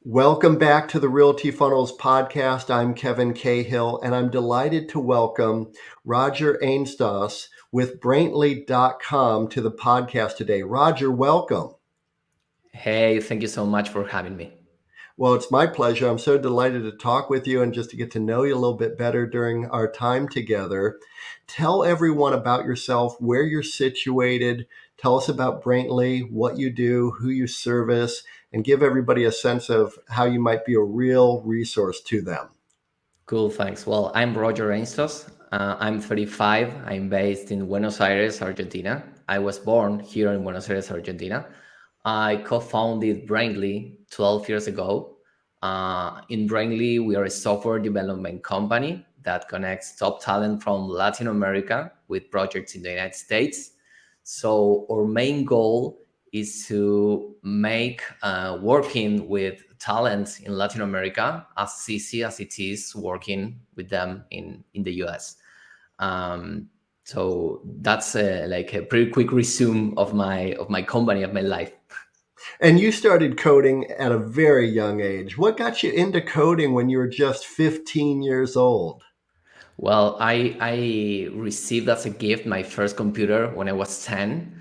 Welcome back to the Realty Funnels podcast. I'm Kevin Cahill, and I'm delighted to welcome Roger Einstoss with Braintly.com to the podcast today. Roger, welcome. Hey, thank you so much for having me. Well, it's my pleasure. I'm so delighted to talk with you and just to get to know you a little bit better during our time together. Tell everyone about yourself, where you're situated. Tell us about Braintly, what you do, who you service, and give everybody a sense of how you might be a real resource to them. Cool, thanks. Well, I'm Roger Einstoss. I'm 35. I'm based in Buenos Aires, Argentina. I was born here in Buenos Aires, Argentina. I co-founded Braintly 12 years ago. In Braintly, we are a software development company that connects top talent from Latin America with projects in the United States. So our main goal is to make working with talent in Latin America as easy as it is working with them in the US. So that's like a pretty quick resume of my company, of my life. And you started coding at a very young age. What got you into coding when you were just 15 years old? Well, I received as a gift my first computer when I was 10.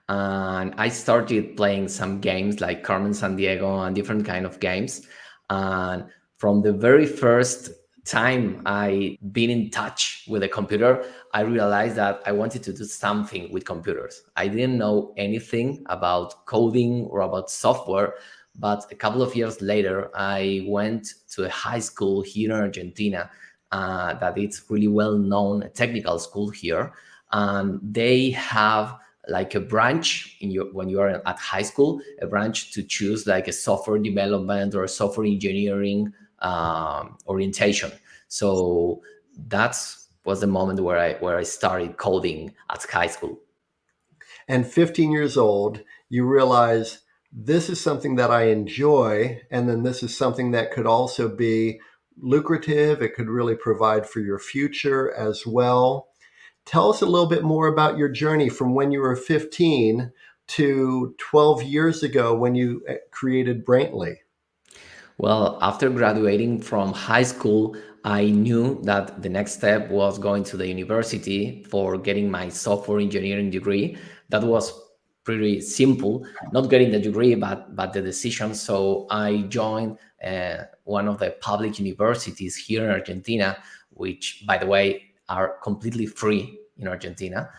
And I started playing some games like Carmen Sandiego and different kind of games. And from the very first time I been in touch with a computer, I realized that I wanted to do something with computers. I didn't know anything about coding or about software, but a couple of years later, I went to a high school here in Argentina that it's really well known, a technical school here, and they have like a branch in your when you are at high school, a branch to choose like a software development or a software engineering orientation. So that's was the moment where I started coding at high school. And 15 years old, you realize this is something that I enjoy, and then this is something that could also be lucrative. It could really provide for your future as well. Tell us a little bit more about your journey from when you were 15 to 12 years ago when you created Braintly. Well, after graduating from high school, I knew that the next step was going to the university for getting my software engineering degree. That was pretty simple, not getting the degree, but the decision. So I joined one of the public universities here in Argentina, which, by the way, are completely free in Argentina.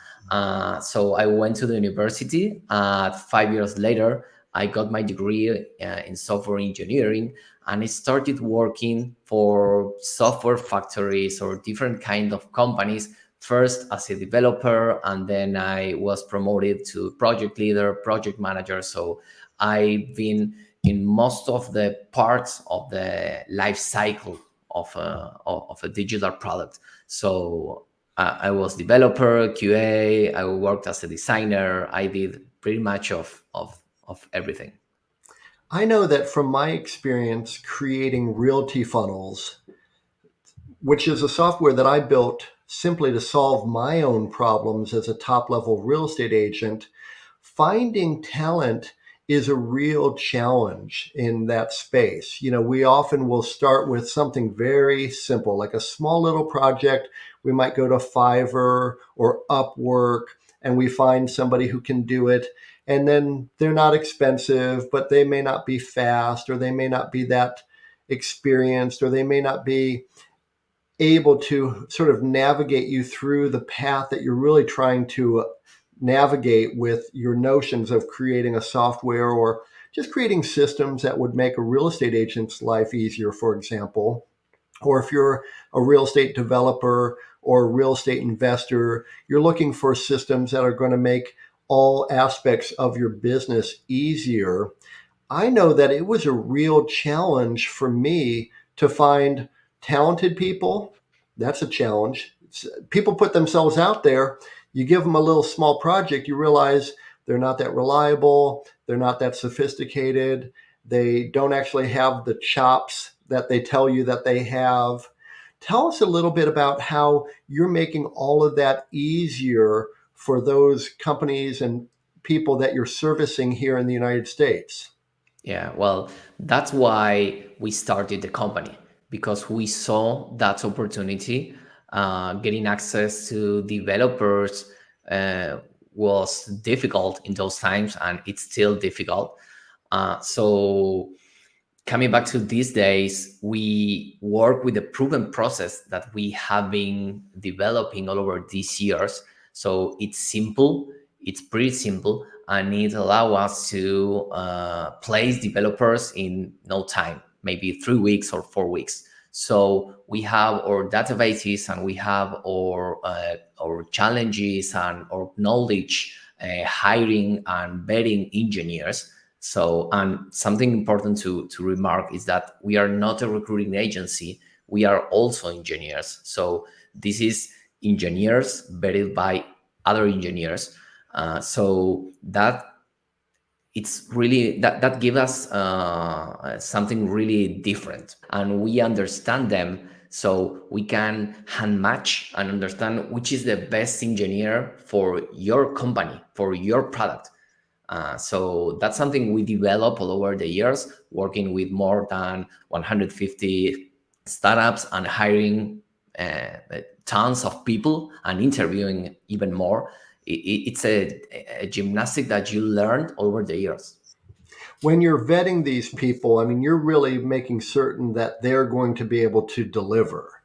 So I went to the university. 5 years later, I got my degree in software engineering, and I started working for software factories or different kind of companies, first as a developer, and then I was promoted to project leader, project manager. So I've been in most of the parts of the life cycle of a digital product. So I was developer, QA, I worked as a designer, I did pretty much of everything. I know that from my experience creating Realty Funnels, which is a software that I built simply to solve my own problems as a top level real estate agent, finding talent is a real challenge in that space. You know, we often will start with something very simple, like a small little project. We might go to Fiverr or Upwork and we find somebody who can do it. And then they're not expensive, but they may not be fast, or they may not be that experienced, or they may not be able to sort of navigate you through the path that you're really trying to navigate with your notions of creating a software or just creating systems that would make a real estate agent's life easier, for example. Or if you're a real estate developer or a real estate investor, you're looking for systems that are going to make all aspects of your business easier. I know that it was a real challenge for me to find talented people. That's a challenge. People put themselves out there. You give them a little small project, you realize they're not that reliable, they're not that sophisticated, they don't actually have the chops that they tell you that they have. Tell us a little bit about how you're making all of that easier for those companies and people that you're servicing here in the United States. Yeah, well, that's why we started the company, because we saw that opportunity. Getting access to developers uh, was difficult in those times, and it's still difficult. So coming back to these days, we work with a proven process that we have been developing all over these years. So it's simple, it's pretty simple, and it allows us to place developers in no time, maybe 3 weeks or 4 weeks. So we have our databases, and we have our challenges and our knowledge, hiring and vetting engineers. So, and something important to remark is that we are not a recruiting agency. We are also engineers. So this is engineers vetted by other engineers. So that it's really that give us something really different, and we understand them, so we can hand match and understand which is the best engineer for your company, for your product. So that's something we develop all over the years, working with more than 150 startups and hiring tons of people and interviewing even more. It's a gymnastic that you learn over the years. When you're vetting these people, I mean, you're really making certain that they're going to be able to deliver.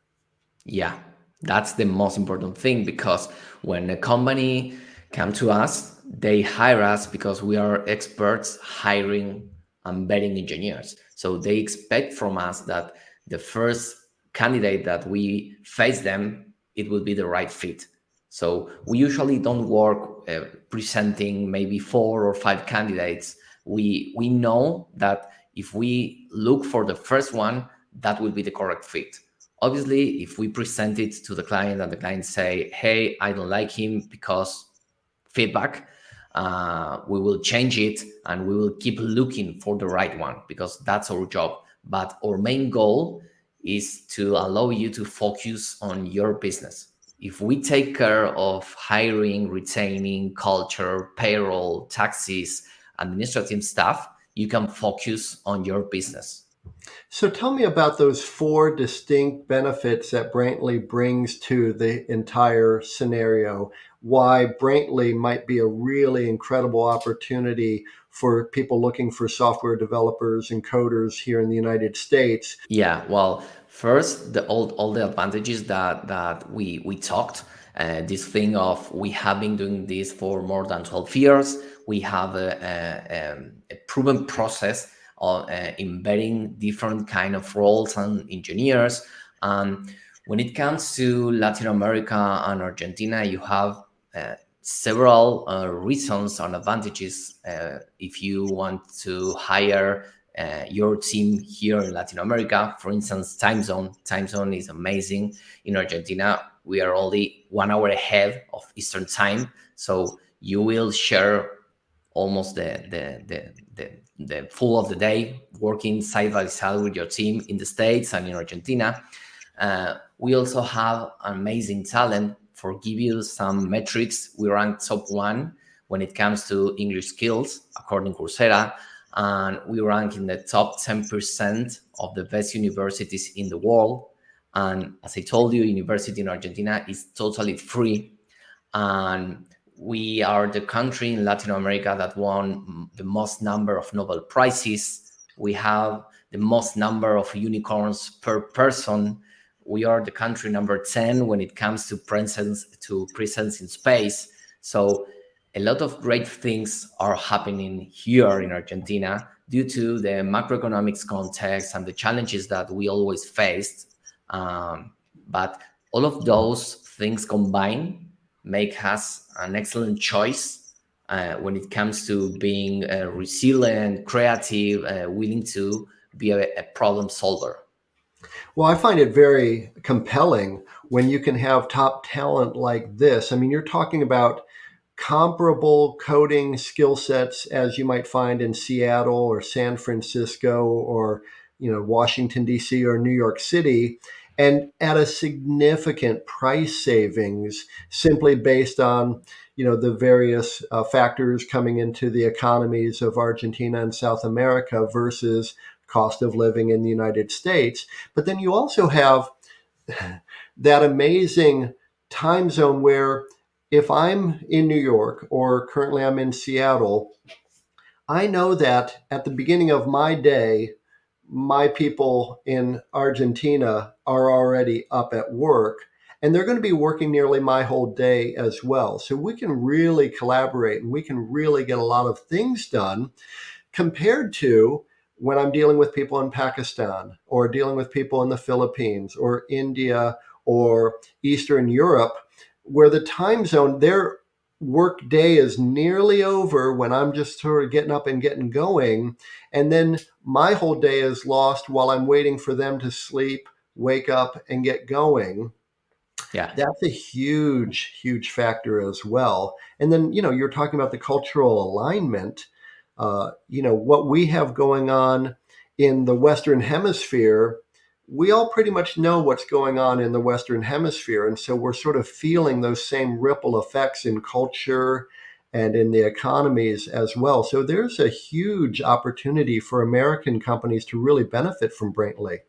Yeah, that's the most important thing, because when a company come to us, they hire us because we are experts hiring and vetting engineers. So they expect from us that the first candidate that we face them, it will be the right fit. So we usually don't work presenting maybe 4 or 5 candidates. We know that if we look for the first one, that will be the correct fit. Obviously, if we present it to the client and the client say, hey, I don't like him because feedback, we will change it and we will keep looking for the right one, because that's our job. But our main goal is to allow you to focus on your business. If we take care of hiring, retaining, culture, payroll, taxes, administrative staff, you can focus on your business. So tell me about those four distinct benefits that Brantley brings to the entire scenario. Why Brantley might be a really incredible opportunity for people looking for software developers and coders here in the United States. Yeah, well, first, the all the advantages that we talked. This thing of we have been doing this for more than 12 years. We have a proven process of embedding different kind of roles and engineers. And when it comes to Latin America and Argentina, you have several reasons and advantages if you want to hire your team here in Latin America. For instance, time zone. Time zone is amazing. In Argentina, we are only 1 hour ahead of Eastern time, so you will share almost the full of the day working side by side with your team in the States and in Argentina. We also have amazing talent. For give you some metrics, we rank top one when it comes to English skills according to Coursera, and we rank in the top 10% of the best universities in the world. And as I told you, university in Argentina is totally free, and we are the country in Latin America that won the most number of Nobel Prizes. We have the most number of unicorns per person. We are the country number 10 when it comes to presence in space. So a lot of great things are happening here in Argentina due to the macroeconomics context and the challenges that we always faced. But all of those things combined make us an excellent choice when it comes to being resilient, creative, willing to be a problem solver. Well, I find it very compelling when you can have top talent like this. I mean, you're talking about comparable coding skill sets as you might find in Seattle or San Francisco or Washington D.C. or New York City, and at a significant price savings simply based on the various factors coming into the economies of Argentina and South America versus cost of living in the United States. But then you also have that amazing time zone where if I'm in New York or currently I'm in Seattle, I know that at the beginning of my day, my people in Argentina are already up at work and they're going to be working nearly my whole day as well. So we can really collaborate and we can really get a lot of things done compared to when I'm dealing with people in Pakistan or dealing with people in the Philippines or India or Eastern Europe, where the time zone, their work day is nearly over when I'm just sort of getting up and getting going. And then my whole day is lost while I'm waiting for them to sleep, wake up, and get going. Yeah. That's a huge, huge factor as well. And then, you're talking about the cultural alignment. What we have going on in the Western Hemisphere, we all pretty much know what's going on in the Western Hemisphere. And so we're sort of feeling those same ripple effects in culture and in the economies as well. So there's a huge opportunity for American companies to really benefit from Brainly.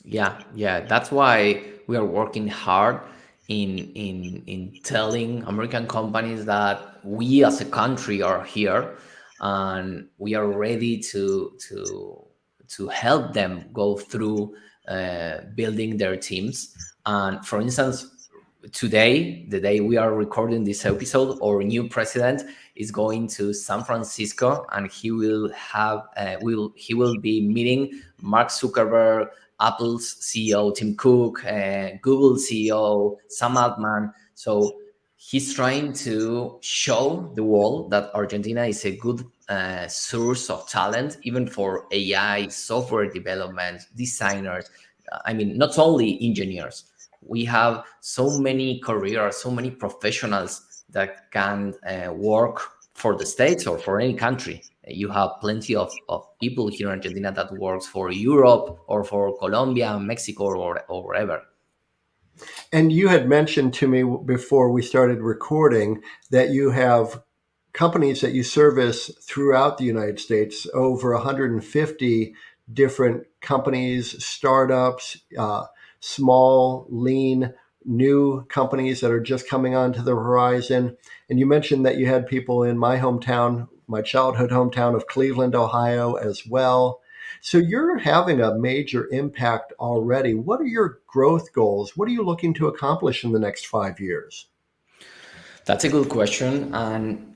Yeah. That's why we are working hard in telling American companies that we as a country are here and we are ready to help them go through building their teams. And for instance, today, the day we are recording this episode, our new president is going to San Francisco, and he will be meeting Mark Zuckerberg, Apple's CEO Tim Cook, Google CEO Sam Altman. So he's trying to show the world that Argentina is a good source of talent, even for AI, software development, designers. I mean, not only engineers. We have so many careers, so many professionals that can work for the States or for any country. You have plenty of people here in Argentina that works for Europe or for Colombia, Mexico, or wherever. And you had mentioned to me before we started recording that you have companies that you service throughout the United States, over 150 different companies, startups, small, lean, new companies that are just coming onto the horizon. And you mentioned that you had people in my hometown, my childhood hometown of Cleveland, Ohio, as well. So you're having a major impact already. What are your growth goals? What are you looking to accomplish in the next 5 years? That's a good question. And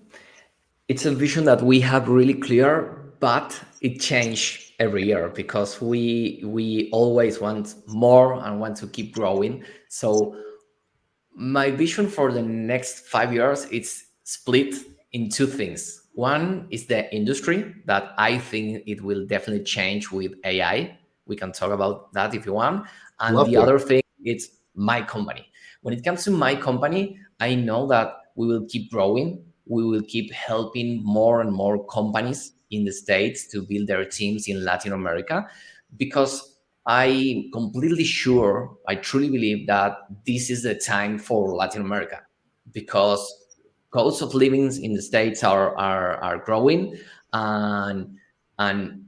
it's a vision that we have really clear, but it changes every year because we always want more and want to keep growing. So my vision for the next 5 years is split in two things. One is the industry that I think it will definitely change with AI. We can talk about that if you want. And Love the to. other thing is my company. When it comes to my company, I know that we will keep growing. We will keep helping more and more companies in the States to build their teams in Latin America because I completely sure, I truly believe that this is the time for Latin America because costs of living in the States are growing, and and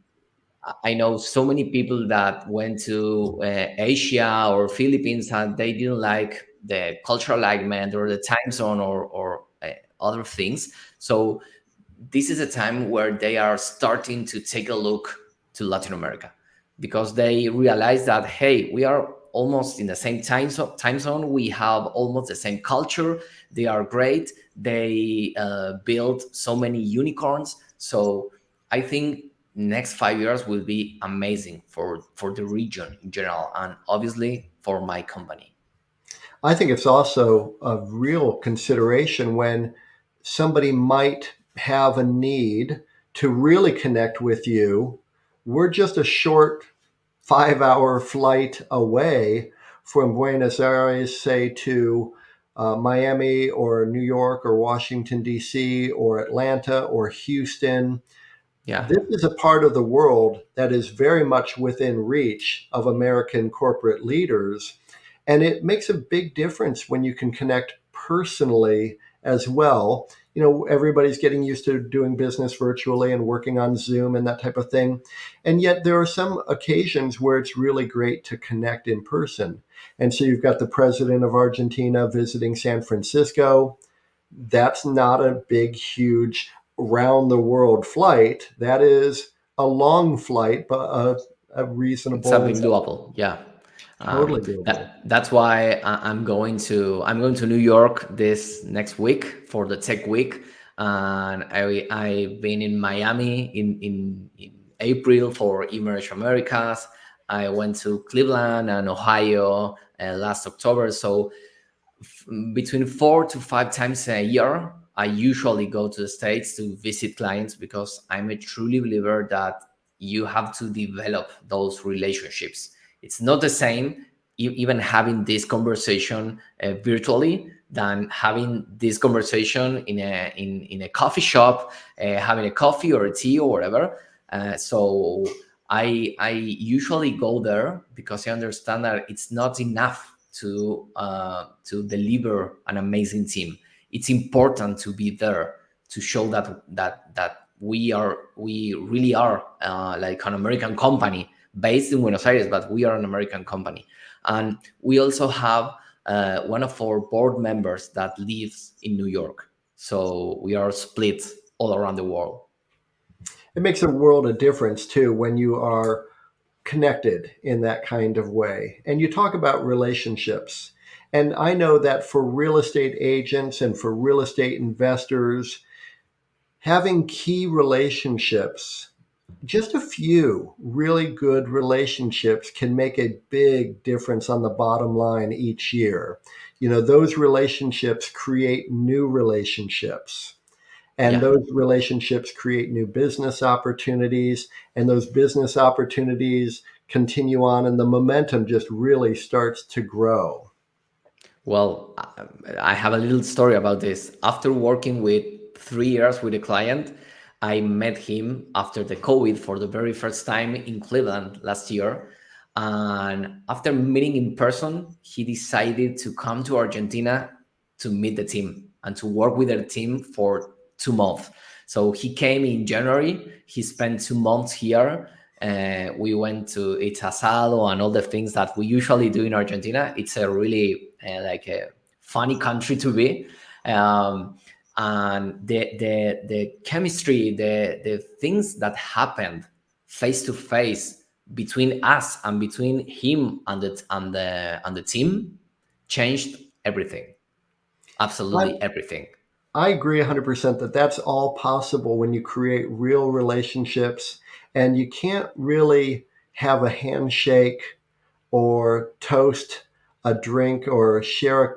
I know so many people that went to Asia or Philippines and they didn't like the cultural alignment or the time zone or other things. So this is a time where they are starting to take a look to Latin America because they realize that, hey, we are almost in the same time zone. We have almost the same culture. They are great. They build so many unicorns. So I think next 5 years will be amazing for the region in general and obviously for my company. I think it's also a real consideration when somebody might have a need to really connect with you. We're just a short 5 hour flight away from Buenos Aires, say, to Miami or New York or Washington, D.C., or Atlanta or Houston. Yeah. This is a part of the world that is very much within reach of American corporate leaders. And it makes a big difference when you can connect personally as well. Everybody's getting used to doing business virtually and working on Zoom and that type of thing. And yet there are some occasions where it's really great to connect in person. And so you've got the president of Argentina visiting San Francisco. That's not a big, huge round the world flight. That is a long flight, but a It's reasonable, something doable. Yeah. totally doable. That's why I'm going to New York this next week for the Tech Week, and I've been in Miami in April for Emerge Americas. I went to Cleveland and Ohio last October. So between 4 to 5 times a year, I usually go to the States to visit clients, because I'm a truly believer that you have to develop those relationships. It's not the same even having this conversation virtually than having this conversation in a coffee shop, having a coffee or a tea or whatever. So I usually go there because I understand that it's not enough to deliver an amazing team. It's important to be there to show that we really are like an American company based in Buenos Aires, but we are an American company, and we also have one of our board members that lives in New York, so we are split all around the world. It makes a world of difference too when you are connected in that kind of way. And you talk about relationships. And I know that for real estate agents and for real estate investors, having key relationships, just a few really good relationships, can make a big difference on the bottom line each year. Those relationships create new relationships. And Yeah. those relationships create new business opportunities, and those business opportunities continue on, and the momentum just really starts to grow. Well, I have a little story about this. After working with 3 years with a client, I met him after the COVID for the very first time in Cleveland last year. And after meeting in person, he decided to come to Argentina to meet the team and to work with their team for 2 months. So he came in January. He spent 2 months here. We went to eat asado and all the things that we usually do in Argentina. It's a really like a funny country to be. And the chemistry, the things that happened face to face between us and between him and the team changed everything, I, absolutely everything. I agree 100% that that's all possible when you create real relationships, and you can't really have a handshake or toast a drink or share a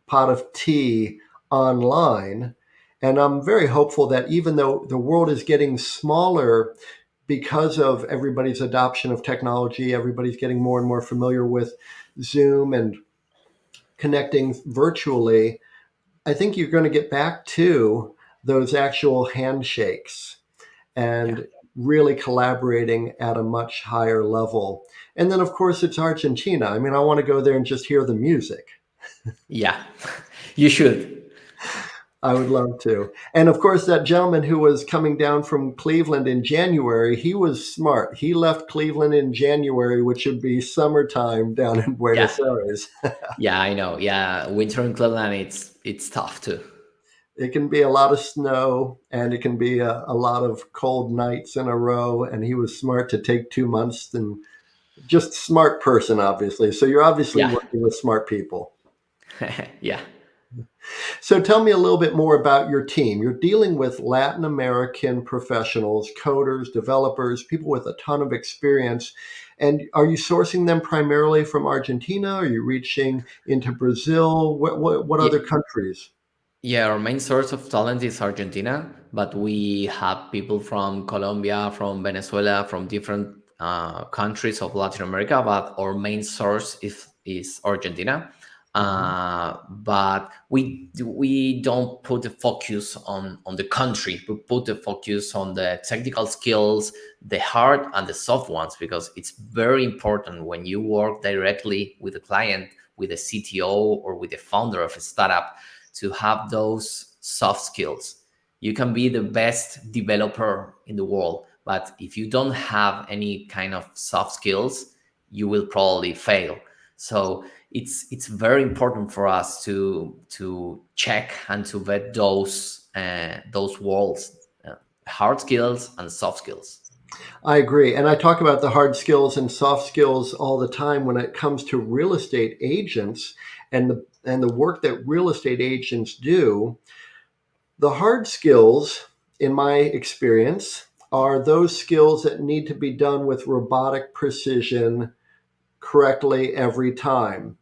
pot of tea online. And I'm very hopeful that even though the world is getting smaller because of everybody's adoption of technology, everybody's getting more and more familiar with Zoom and connecting virtually, I think you're going to get back to those actual handshakes Yeah. and really collaborating at a much higher level. And then, of course, it's Argentina. I mean, I want to go there and just hear the music. Yeah. You should. I would love to. And of course, that gentleman who was coming down from Cleveland in January, he was smart. He left Cleveland in January, which would be summertime down in Yeah. Buenos Aires. Yeah, I know. Yeah, winter in Cleveland, it's tough too. It can be a lot of snow, and it can be a lot of cold nights in a row. And he was smart to take 2 months, and just smart person, obviously. So you're obviously Yeah. working with smart people. Yeah. So tell me a little bit more about your team. You're dealing with Latin American professionals, coders, developers, people with a ton of experience. And are you sourcing them primarily from Argentina? Are you reaching into Brazil? What Yeah. other countries? Yeah, our main source of talent is Argentina, but we have people from Colombia, from Venezuela, from different countries of Latin America. But our main source is Argentina. Mhm. But we don't put the focus on the country. We put the focus on the technical skills, the hard and the soft ones, because it's very important when you work directly with a client, with a CTO or with the founder of a startup, to have those soft skills. You can be the best developer in the world, but if you don't have any kind of soft skills, you will probably fail. So it's very important for us to check and to vet those walls, hard skills and soft skills. I agree. And I talk about the hard skills and soft skills all the time when it comes to real estate agents and the work that real estate agents do. The hard skills, in my experience, are those skills that need to be done with robotic precision correctly every time.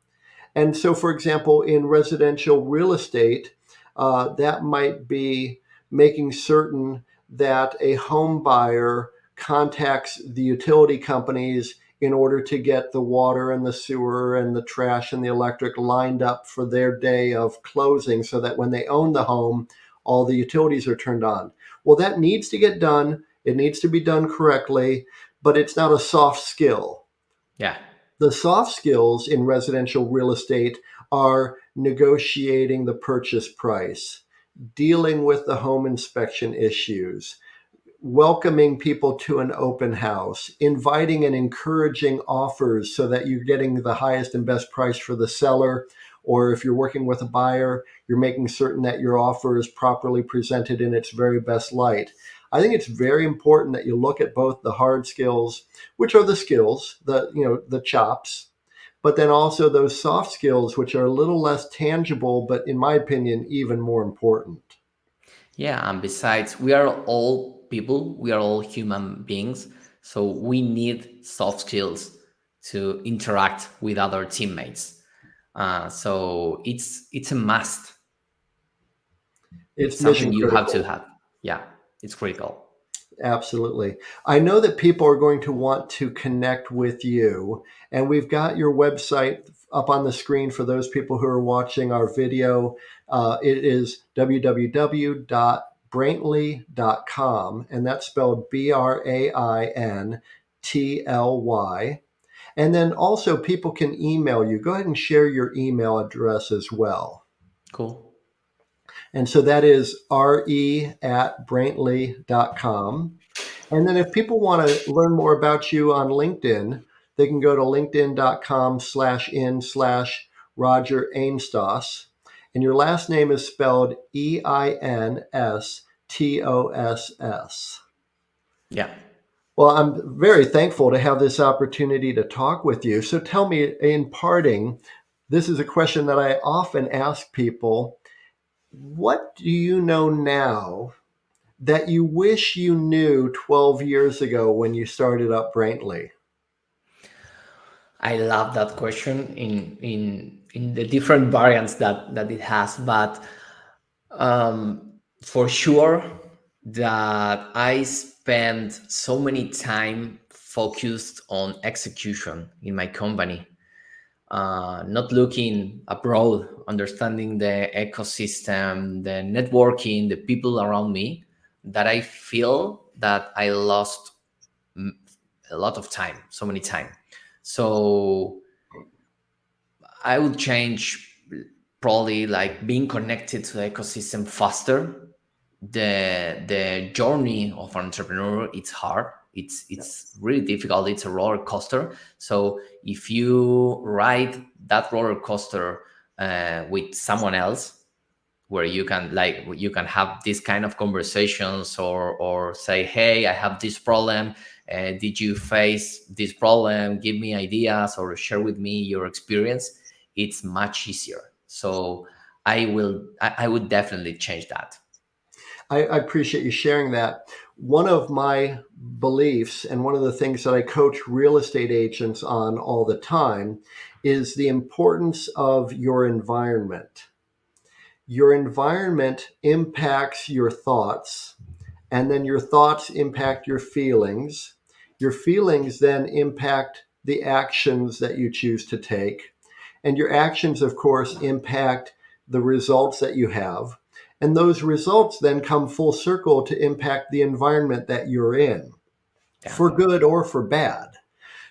And so, for example, in residential real estate, that might be making certain that a home buyer contacts the utility companies in order to get the water and the sewer and the trash and the electric lined up for their day of closing so that when they own the home, all the utilities are turned on. Well, that needs to get done. It needs to be done correctly, but it's not a soft skill. Yeah. The soft skills in residential real estate are negotiating the purchase price, dealing with the home inspection issues, welcoming people to an open house, inviting and encouraging offers so that you're getting the highest and best price for the seller. Or if you're working with a buyer, you're making certain that your offer is properly presented in its very best light. I think it's very important that you look at both the hard skills, which are the skills, the chops, but then also those soft skills, which are a little less tangible, but in my opinion, even more important. Yeah, and besides, we are all people, we are all human beings, so we need soft skills to interact with other teammates. So it's a must. It's It's something mission you have to critical. have. Yeah, it's critical. Absolutely. I know that people are going to want to connect with you, and we've got your website up on the screen for those people who are watching our video. It is www.brainly.com, and that's spelled Braintly. And then also, people can email you. Go ahead and share your email address as well. Cool. And so that is re@braintly.com. And then if people want to learn more about you on LinkedIn, they can go to linkedin.com/in/Roger Einstoss. And your last name is spelled Einstoss. Yeah. Well, I'm very thankful to have this opportunity to talk with you. So tell me, in parting, this is a question that I often ask people. What do you know now that you wish you knew 12 years ago when you started up Braintly? I love that question in the different variants that it has, but for sure that I spend so many time focused on execution in my company, not looking abroad, understanding the ecosystem, the networking, the people around me, that I feel that I lost a lot of time, so many time. So I would change probably like being connected to the ecosystem faster. The journey of an entrepreneur, it's hard. It's really difficult. It's a roller coaster. So if you ride that roller coaster with someone else, where you can have this kind of conversations, or say, hey, I have this problem, did you face this problem, give me ideas or share with me your experience, it's much easier. So I would definitely change that. I appreciate you sharing that. One of my beliefs, and one of the things that I coach real estate agents on all the time, is the importance of your environment. Your environment impacts your thoughts, and then your thoughts impact your feelings. Your feelings then impact the actions that you choose to take. And your actions, of course, impact the results that you have. And those results then come full circle to impact the environment that you're in, Yeah. for good or for bad.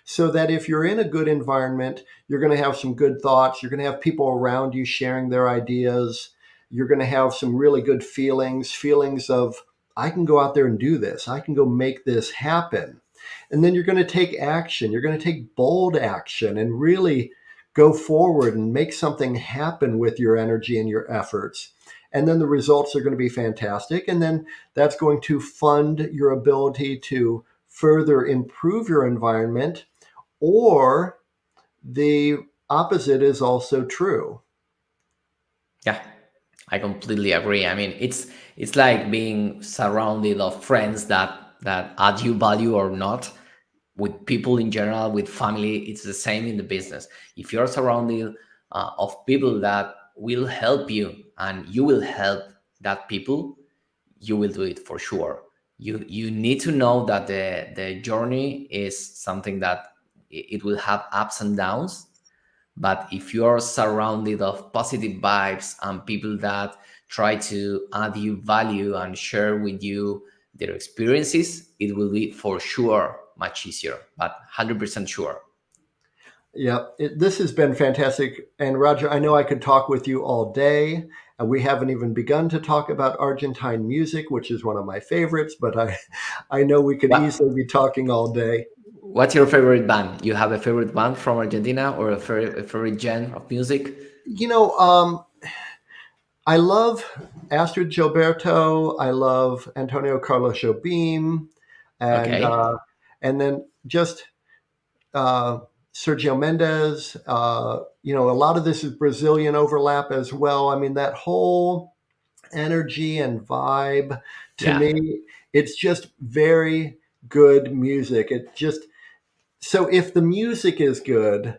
So that if you're in a good environment, you're going to have some good thoughts. You're going to have people around you sharing their ideas. You're going to have some really good feelings of, I can go out there and do this. I can go make this happen. And then you're going to take action. You're going to take bold action and really go forward and make something happen with your energy and your efforts. And then the results are going to be fantastic. And then that's going to fund your ability to further improve your environment. Or the opposite is also true. Yeah, I completely agree. I mean, it's like being surrounded of friends that add you value or not. With people in general, with family, it's the same in the business. If you're surrounded of people that will help you and you will help that people, you will do it for sure. You need to know that the journey is something that it will have ups and downs, but if you're surrounded of positive vibes and people that try to add you value and share with you their experiences, it will be for sure much easier, but 100% sure. Yeah, this has been fantastic. And Roger, I know I could talk with you all day. And we haven't even begun to talk about Argentine music, which is one of my favorites, but I know we could What easily be talking all day. what's your favorite band? You have a favorite band from Argentina or a favorite genre of music? You know, I love Astrid Gilberto. I love Antonio Carlos Jobim, and Okay. uh, and then just uh, Sergio Mendes. A lot of this is Brazilian overlap as well. I mean, that whole energy and vibe, to Yeah. me, it's just very good music. It just, so if the music is good,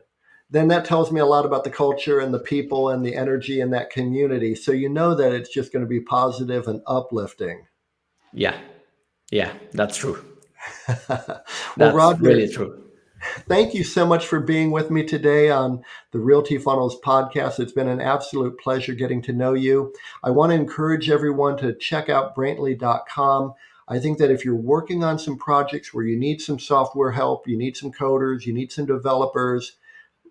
then that tells me a lot about the culture and the people and the energy in that community. So you know that it's just going to be positive and uplifting. Yeah. Yeah, that's true. Well, That's Roger, really true. thank you so much for being with me today on the Realty Funnels podcast. It's been an absolute pleasure getting to know you. I want to encourage everyone to check out Brantley.com. I think that if you're working on some projects where you need some software help, you need some coders, you need some developers,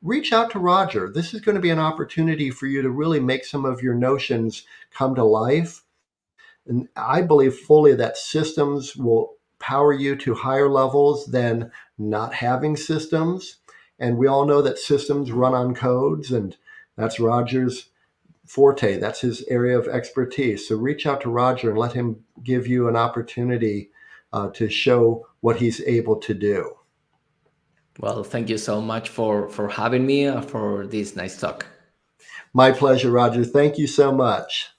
reach out to Roger. This is going to be an opportunity for you to really make some of your notions come to life. And I believe fully that systems will power you to higher levels than not having systems. And we all know that systems run on codes, and that's Roger's forte. That's his area of expertise. So reach out to Roger and let him give you an opportunity to show what he's able to do. Well, thank you so much for having me for this nice talk. My pleasure, Roger. Thank you so much.